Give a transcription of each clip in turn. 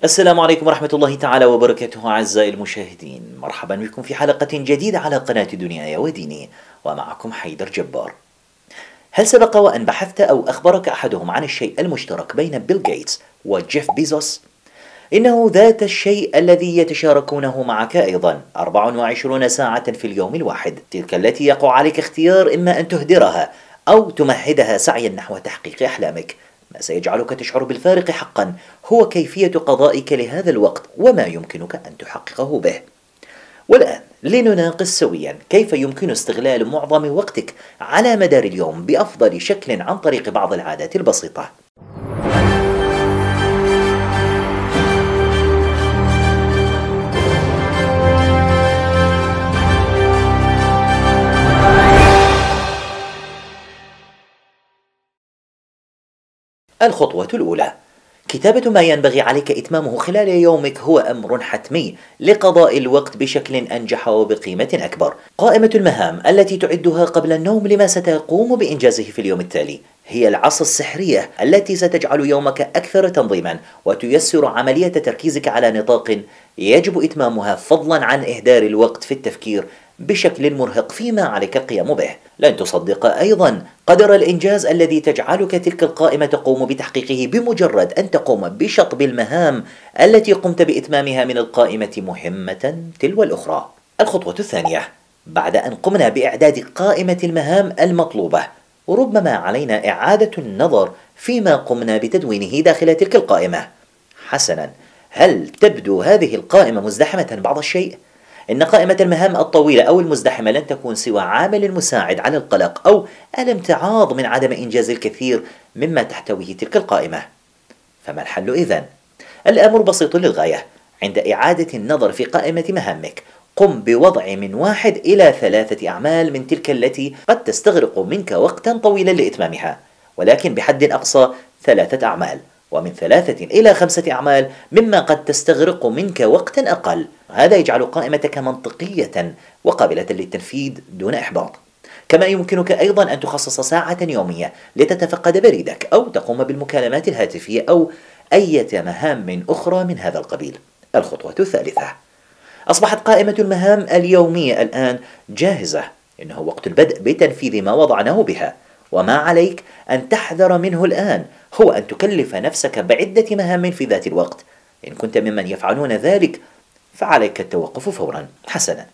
السلام عليكم ورحمة الله تعالى وبركاته أعزائي المشاهدين، مرحبا بكم في حلقة جديدة على قناة دنياي وديني، ومعكم حيدر جبار. هل سبق وأن بحثت أو أخبرك أحدهم عن الشيء المشترك بين بيل غيتس وجيف بيزوس؟ إنه ذات الشيء الذي يتشاركونه معك أيضا 24 ساعة في اليوم الواحد، تلك التي يقع عليك اختيار إما أن تهدرها أو تمهدها سعيا نحو تحقيق أحلامك. ما سيجعلك تشعر بالفارق حقا هو كيفية قضائك لهذا الوقت وما يمكنك أن تحققه به. والآن لنناقش سويا كيف يمكن استغلال معظم وقتك على مدار اليوم بأفضل شكل عن طريق بعض العادات البسيطة. الخطوة الأولى: كتابة ما ينبغي عليك إتمامه خلال يومك هو أمر حتمي لقضاء الوقت بشكل أنجح وبقيمة أكبر. قائمة المهام التي تعدها قبل النوم لما ستقوم بإنجازه في اليوم التالي هي العصا السحرية التي ستجعل يومك أكثر تنظيما وتيسر عملية تركيزك على نطاق يجب إتمامها، فضلا عن إهدار الوقت في التفكير بشكل مرهق فيما عليك القيام به. لن تصدق أيضا قدر الإنجاز الذي تجعلك تلك القائمة تقوم بتحقيقه بمجرد أن تقوم بشطب المهام التي قمت بإتمامها من القائمة مهمة تلو الأخرى. الخطوة الثانية: بعد أن قمنا بإعداد قائمة المهام المطلوبة، ربما علينا إعادة النظر فيما قمنا بتدوينه داخل تلك القائمة. حسنا، هل تبدو هذه القائمة مزدحمة بعض الشيء؟ إن قائمة المهام الطويلة أو المزدحمة لن تكون سوى عامل مساعد على القلق أو الامتعاض من عدم إنجاز الكثير مما تحتويه تلك القائمة. فما الحل إذن؟ الأمر بسيط للغاية. عند إعادة النظر في قائمة مهامك، قم بوضع من 1 إلى 3 أعمال من تلك التي قد تستغرق منك وقتا طويلا لإتمامها، ولكن بحد أقصى 3 أعمال، ومن 3 إلى 5 أعمال مما قد تستغرق منك وقتا أقل. هذا يجعل قائمتك منطقية وقابلة للتنفيذ دون إحباط. كما يمكنك أيضا أن تخصص ساعة يومية لتتفقد بريدك أو تقوم بالمكالمات الهاتفية أو أي مهام من أخرى من هذا القبيل. الخطوة الثالثة: أصبحت قائمة المهام اليومية الآن جاهزة. إنه وقت البدء بتنفيذ ما وضعناه بها، وما عليك أن تحذر منه الآن هو أن تكلف نفسك بعدة مهام في ذات الوقت. إن كنت ممن يفعلون ذلك فعليك التوقف فورا. حسنا،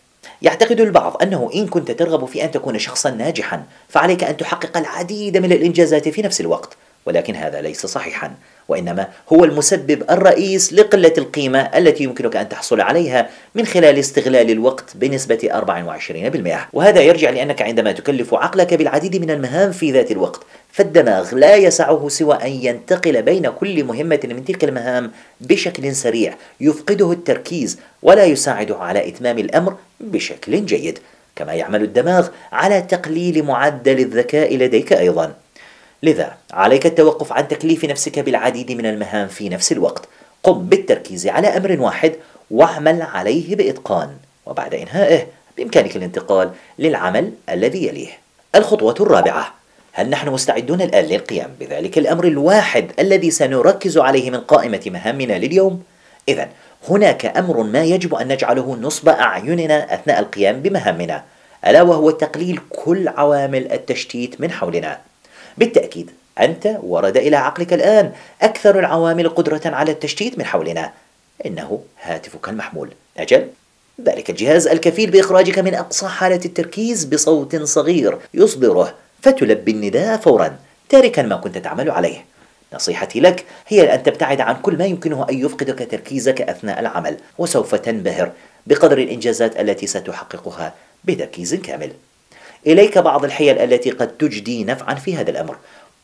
يعتقد البعض أنه إن كنت ترغب في أن تكون شخصا ناجحا فعليك أن تحقق العديد من الإنجازات في نفس الوقت، ولكن هذا ليس صحيحا، وإنما هو المسبب الرئيس لقلة القيمة التي يمكنك أن تحصل عليها من خلال استغلال الوقت بنسبة 24%. وهذا يرجع لأنك عندما تكلف عقلك بالعديد من المهام في ذات الوقت، فالدماغ لا يسعه سوى أن ينتقل بين كل مهمة من تلك المهام بشكل سريع يفقده التركيز ولا يساعده على إتمام الأمر بشكل جيد. كما يعمل الدماغ على تقليل معدل الذكاء لديك أيضا. لذا عليك التوقف عن تكليف نفسك بالعديد من المهام في نفس الوقت. قم بالتركيز على أمر واحد واعمل عليه بإتقان، وبعد إنهائه بإمكانك الانتقال للعمل الذي يليه. الخطوة الرابعة: هل نحن مستعدون الآن للقيام بذلك الأمر الواحد الذي سنركز عليه من قائمة مهامنا لليوم؟ إذن هناك أمر ما يجب أن نجعله نصب أعيننا أثناء القيام بمهامنا، ألا وهو تقليل كل عوامل التشتيت من حولنا. بالتأكيد أنت ورد إلى عقلك الآن أكثر العوامل قدرة على التشتيت من حولنا، إنه هاتفك المحمول. أجل، ذلك الجهاز الكفيل بإخراجك من أقصى حالة التركيز بصوت صغير يصدره، فتلبي النداء فورا تاركا ما كنت تعمل عليه. نصيحتي لك هي أن تبتعد عن كل ما يمكنه أن يفقدك تركيزك أثناء العمل، وسوف تنبهر بقدر الإنجازات التي ستحققها بتركيز كامل. إليك بعض الحيل التي قد تجدي نفعا في هذا الأمر.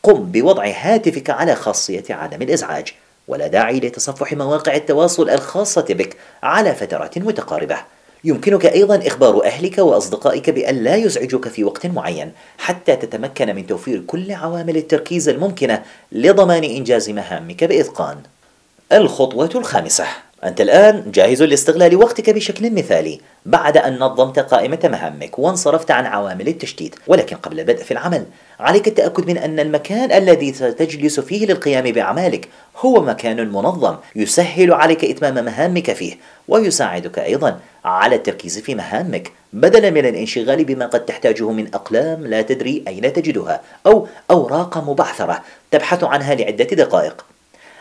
قم بوضع هاتفك على خاصية عدم الإزعاج، ولا داعي لتصفح مواقع التواصل الخاصة بك على فترات متقاربة. يمكنك أيضا إخبار أهلك وأصدقائك بأن لا يزعجوك في وقت معين حتى تتمكن من توفير كل عوامل التركيز الممكنة لضمان إنجاز مهامك بإتقان. الخطوة الخامسة: أنت الآن جاهز لاستغلال وقتك بشكل مثالي بعد أن نظمت قائمة مهامك وانصرفت عن عوامل التشتيت، ولكن قبل البدء في العمل عليك التأكد من أن المكان الذي ستجلس فيه للقيام بأعمالك هو مكان منظم يسهل عليك إتمام مهامك فيه، ويساعدك أيضا على التركيز في مهامك بدلا من الانشغال بما قد تحتاجه من أقلام لا تدري أين تجدها أو أوراق مبعثرة تبحث عنها لعدة دقائق.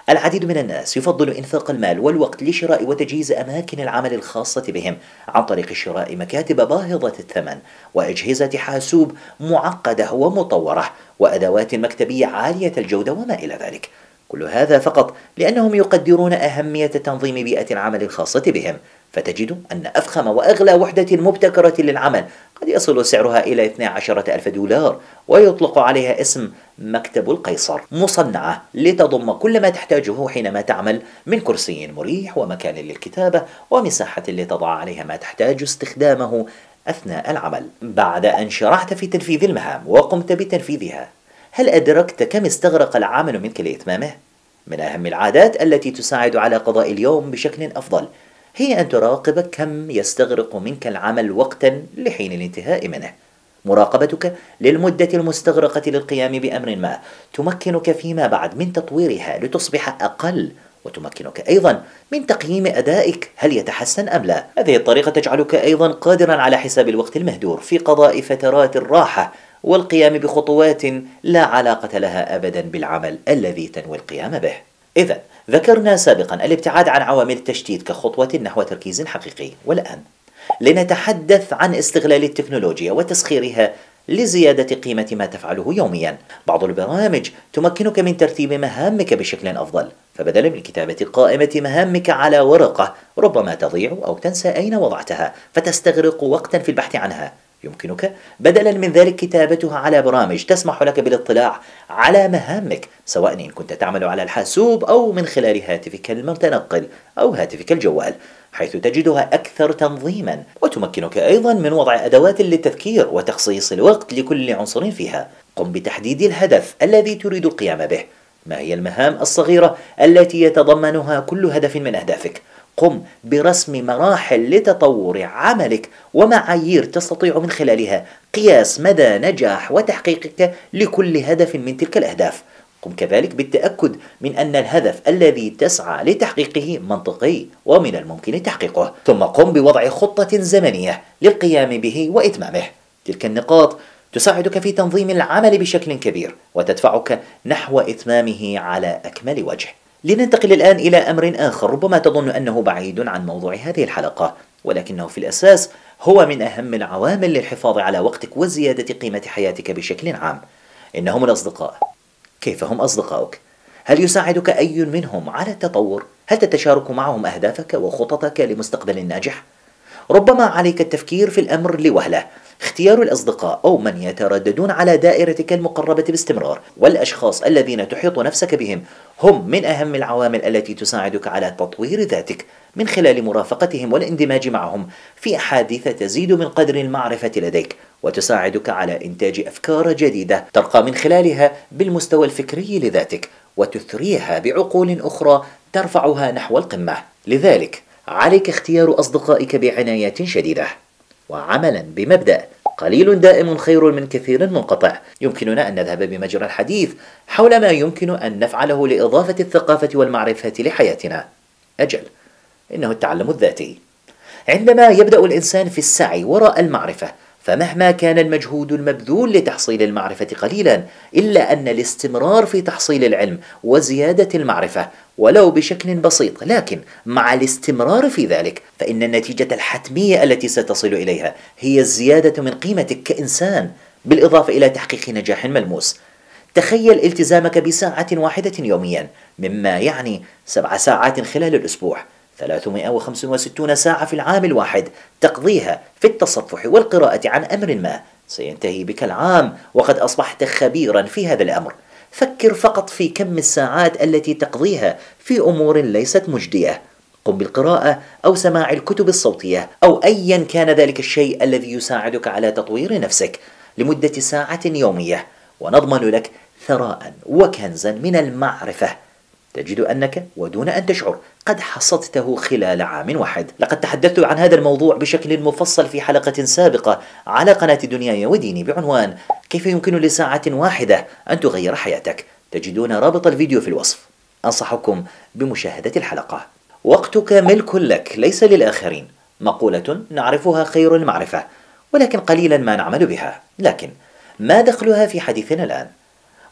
العديد من الناس يفضل إنفاق المال والوقت لشراء وتجهيز أماكن العمل الخاصة بهم عن طريق شراء مكاتب باهظة الثمن وأجهزة حاسوب معقدة ومطورة وأدوات مكتبية عالية الجودة وما إلى ذلك، كل هذا فقط لأنهم يقدرون أهمية تنظيم بيئة العمل الخاصة بهم، فتجد أن أفخم وأغلى وحدة مبتكرة للعمل قد يصل سعرها إلى 12,000 دولار ويطلق عليها اسم مكتب القيصر، مصنعة لتضم كل ما تحتاجه حينما تعمل من كرسي مريح ومكان للكتابة ومساحة لتضع عليها ما تحتاج استخدامه أثناء العمل. بعد أن شرعت في تنفيذ المهام وقمت بتنفيذها، هل أدركت كم استغرق العمل منك لإتمامه؟ من أهم العادات التي تساعد على قضاء اليوم بشكل أفضل هي أن تراقب كم يستغرق منك العمل وقتا لحين الانتهاء منه. مراقبتك للمدة المستغرقة للقيام بأمر ما تمكنك فيما بعد من تطويرها لتصبح أقل، وتمكنك أيضا من تقييم أدائك هل يتحسن أم لا. هذه الطريقة تجعلك أيضا قادرا على حساب الوقت المهدور في قضاء فترات الراحة والقيام بخطوات لا علاقة لها أبدا بالعمل الذي تنوي القيام به. إذا ذكرنا سابقا الابتعاد عن عوامل التشتيت كخطوة نحو تركيز حقيقي، والآن لنتحدث عن استغلال التكنولوجيا وتسخيرها لزيادة قيمة ما تفعله يوميا. بعض البرامج تمكنك من ترتيب مهامك بشكل أفضل، فبدلا من كتابة قائمة مهامك على ورقة ربما تضيع أو تنسى أين وضعتها فتستغرق وقتا في البحث عنها، يمكنك بدلا من ذلك كتابتها على برامج تسمح لك بالاطلاع على مهامك سواء إن كنت تعمل على الحاسوب أو من خلال هاتفك المتنقل أو هاتفك الجوال، حيث تجدها أكثر تنظيما، وتمكنك أيضا من وضع أدوات للتذكير وتخصيص الوقت لكل عنصر فيها. قم بتحديد الهدف الذي تريد القيام به. ما هي المهام الصغيرة التي يتضمنها كل هدف من أهدافك؟ قم برسم مراحل لتطور عملك ومعايير تستطيع من خلالها قياس مدى نجاح وتحقيقك لكل هدف من تلك الأهداف. قم كذلك بالتأكد من أن الهدف الذي تسعى لتحقيقه منطقي ومن الممكن تحقيقه، ثم قم بوضع خطة زمنية للقيام به وإتمامه. تلك النقاط تساعدك في تنظيم العمل بشكل كبير وتدفعك نحو إتمامه على أكمل وجه. لننتقل الآن إلى أمر آخر ربما تظن أنه بعيد عن موضوع هذه الحلقة، ولكنه في الأساس هو من أهم العوامل للحفاظ على وقتك وزيادة قيمة حياتك بشكل عام. إنهم الأصدقاء. كيف هم أصدقائك؟ هل يساعدك أي منهم على التطور؟ هل تتشارك معهم أهدافك وخططك لمستقبل ناجح؟ ربما عليك التفكير في الأمر لوهلة. اختيار الأصدقاء أو من يترددون على دائرتك المقربة باستمرار والأشخاص الذين تحيط نفسك بهم هم من أهم العوامل التي تساعدك على تطوير ذاتك من خلال مرافقتهم والاندماج معهم في أحاديث تزيد من قدر المعرفة لديك وتساعدك على إنتاج أفكار جديدة ترقى من خلالها بالمستوى الفكري لذاتك وتثريها بعقول أخرى ترفعها نحو القمة. لذلك عليك اختيار أصدقائك بعناية شديدة وعملا بمبدأ قليل دائم خير من كثير منقطع. يمكننا أن نذهب بمجرى الحديث حول ما يمكن أن نفعله لإضافة الثقافة والمعرفة لحياتنا. أجل، إنه التعلم الذاتي. عندما يبدأ الإنسان في السعي وراء المعرفة فمهما كان المجهود المبذول لتحصيل المعرفة قليلا إلا أن الاستمرار في تحصيل العلم وزيادة المعرفة ولو بشكل بسيط لكن مع الاستمرار في ذلك فإن النتيجة الحتمية التي ستصل إليها هي الزيادة من قيمتك كإنسان بالإضافة إلى تحقيق نجاح ملموس. تخيل التزامك بساعة واحدة يوميا مما يعني 7 ساعات خلال الأسبوع، 365 ساعة في العام الواحد تقضيها في التصفح والقراءة عن أمر ما. سينتهي بك العام وقد أصبحت خبيرا في هذا الأمر. فكر فقط في كم الساعات التي تقضيها في أمور ليست مجدية. قم بالقراءة أو سماع الكتب الصوتية أو أيا كان ذلك الشيء الذي يساعدك على تطوير نفسك لمدة ساعة يومية ونضمن لك ثراء وكنزا من المعرفة تجد أنك ودون أن تشعر قد حصدته خلال عام واحد. لقد تحدثت عن هذا الموضوع بشكل مفصل في حلقة سابقة على قناة دنياي وديني بعنوان كيف يمكن لساعة واحدة أن تغير حياتك. تجدون رابط الفيديو في الوصف. أنصحكم بمشاهدة الحلقة. وقتك ملك لك ليس للآخرين، مقولة نعرفها خير المعرفة ولكن قليلا ما نعمل بها. لكن ما دخلها في حديثنا الآن؟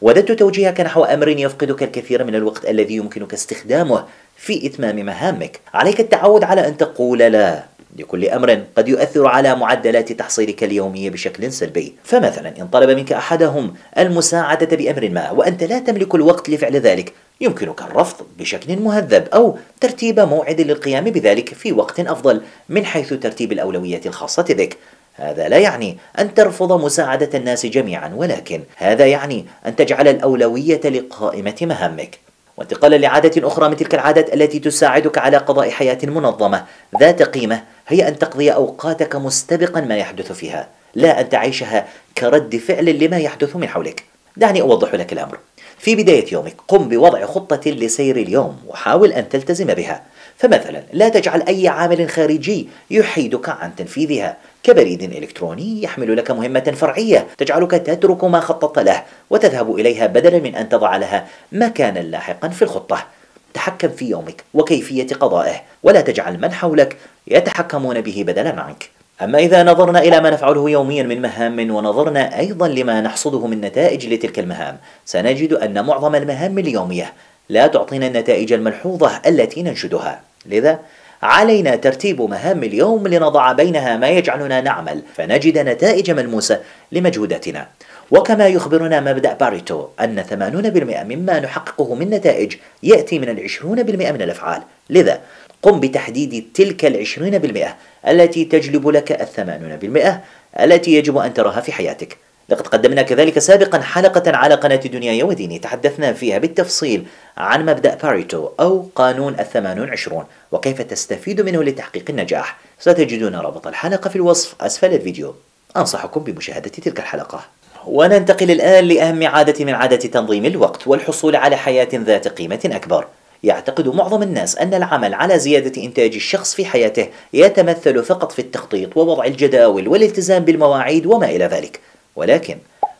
وددت توجيهك نحو أمر يفقدك الكثير من الوقت الذي يمكنك استخدامه في إتمام مهامك. عليك التعود على أن تقول لا لكل أمر قد يؤثر على معدلات تحصيلك اليومية بشكل سلبي. فمثلا إن طلب منك أحدهم المساعدة بأمر ما وأنت لا تملك الوقت لفعل ذلك، يمكنك الرفض بشكل مهذب أو ترتيب موعد للقيام بذلك في وقت أفضل من حيث ترتيب الأولويات الخاصة بك. هذا لا يعني أن ترفض مساعدة الناس جميعا، ولكن هذا يعني أن تجعل الأولوية لقائمة مهامك. وانتقالا لعادة أخرى من تلك العادات التي تساعدك على قضاء حياة منظمة ذات قيمة، هي أن تقضي أوقاتك مستبقا ما يحدث فيها، لا أن تعيشها كرد فعل لما يحدث من حولك. دعني أوضح لك الأمر. في بداية يومك قم بوضع خطة لسير اليوم وحاول أن تلتزم بها. فمثلا لا تجعل أي عامل خارجي يحيدك عن تنفيذها، كبريد إلكتروني يحمل لك مهمة فرعية تجعلك تترك ما خططت له وتذهب إليها بدلا من أن تضع لها مكانا لاحقا في الخطة. تحكم في يومك وكيفية قضائه ولا تجعل من حولك يتحكمون به بدلا عنك. أما إذا نظرنا إلى ما نفعله يوميا من مهام ونظرنا أيضا لما نحصده من نتائج لتلك المهام، سنجد أن معظم المهام اليومية لا تعطينا النتائج الملحوظة التي ننشدها. لذا علينا ترتيب مهام اليوم لنضع بينها ما يجعلنا نعمل فنجد نتائج ملموسة لمجهوداتنا. وكما يخبرنا مبدأ باريتو أن 80% مما نحققه من نتائج يأتي من 20% من الأفعال. لذا قم بتحديد تلك 20% التي تجلب لك 80% التي يجب أن تراها في حياتك. لقد قدمنا كذلك سابقا حلقة على قناة دنياي وديني تحدثنا فيها بالتفصيل عن مبدأ باريتو أو قانون 80-20 وكيف تستفيد منه لتحقيق النجاح. ستجدون رابط الحلقة في الوصف أسفل الفيديو. أنصحكم بمشاهدة تلك الحلقة. وننتقل الآن لأهم عادة من عادة تنظيم الوقت والحصول على حياة ذات قيمة أكبر. يعتقد معظم الناس أن العمل على زيادة إنتاج الشخص في حياته يتمثل فقط في التخطيط ووضع الجداول والالتزام بالمواعيد وما إلى ذلك، ولكن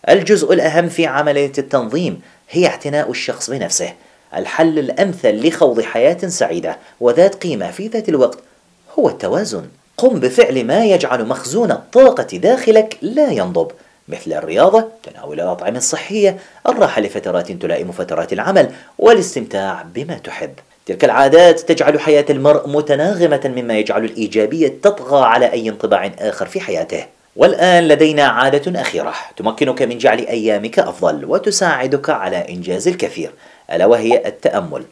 الجزء الأهم في عملية التنظيم هي اعتناء الشخص بنفسه. الحل الأمثل لخوض حياة سعيدة وذات قيمة في ذات الوقت هو التوازن. قم بفعل ما يجعل مخزون الطاقة داخلك لا ينضب، مثل الرياضة، تناول الأطعمة الصحية، الراحة لفترات تلائم فترات العمل، والاستمتاع بما تحب. تلك العادات تجعل حياة المرء متناغمة مما يجعل الإيجابية تطغى على أي انطباع آخر في حياته. والآن لدينا عادة أخيرة تمكنك من جعل أيامك أفضل وتساعدك على إنجاز الكثير، ألا وهي التأمل.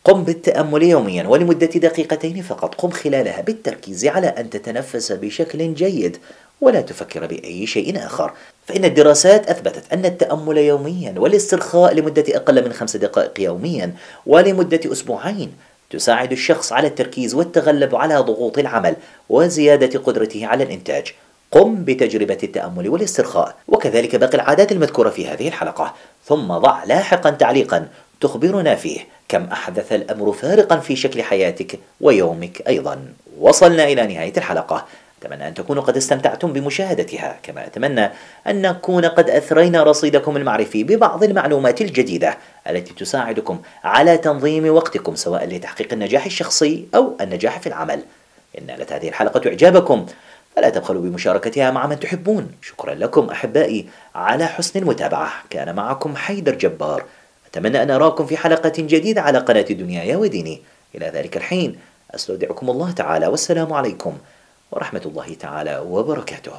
قم بالتأمل يوميا ولمدة دقيقتين فقط. قم خلالها بالتركيز على أن تتنفس بشكل جيد ولا تفكر بأي شيء آخر، فإن الدراسات أثبتت أن التأمل يوميا والاسترخاء لمدة أقل من 5 دقائق يوميا ولمدة أسبوعين تساعد الشخص على التركيز والتغلب على ضغوط العمل وزيادة قدرته على الإنتاج. قم بتجربة التأمل والاسترخاء وكذلك باقي العادات المذكورة في هذه الحلقة، ثم ضع لاحقا تعليقا تخبرنا فيه كم أحدث الأمر فارقا في شكل حياتك ويومك أيضا. وصلنا إلى نهاية الحلقة. أتمنى أن تكونوا قد استمتعتم بمشاهدتها، كما أتمنى أن نكون قد أثرينا رصيدكم المعرفي ببعض المعلومات الجديدة التي تساعدكم على تنظيم وقتكم سواء لتحقيق النجاح الشخصي أو النجاح في العمل. إن نالت هذه الحلقة إعجابكم فلا تبخلوا بمشاركتها مع من تحبون. شكرا لكم أحبائي على حسن المتابعة. كان معكم حيدر جبار. أتمنى أن أراكم في حلقة جديدة على قناة دنياي وديني. إلى ذلك الحين أستودعكم الله تعالى، والسلام عليكم ورحمة الله تعالى وبركاته.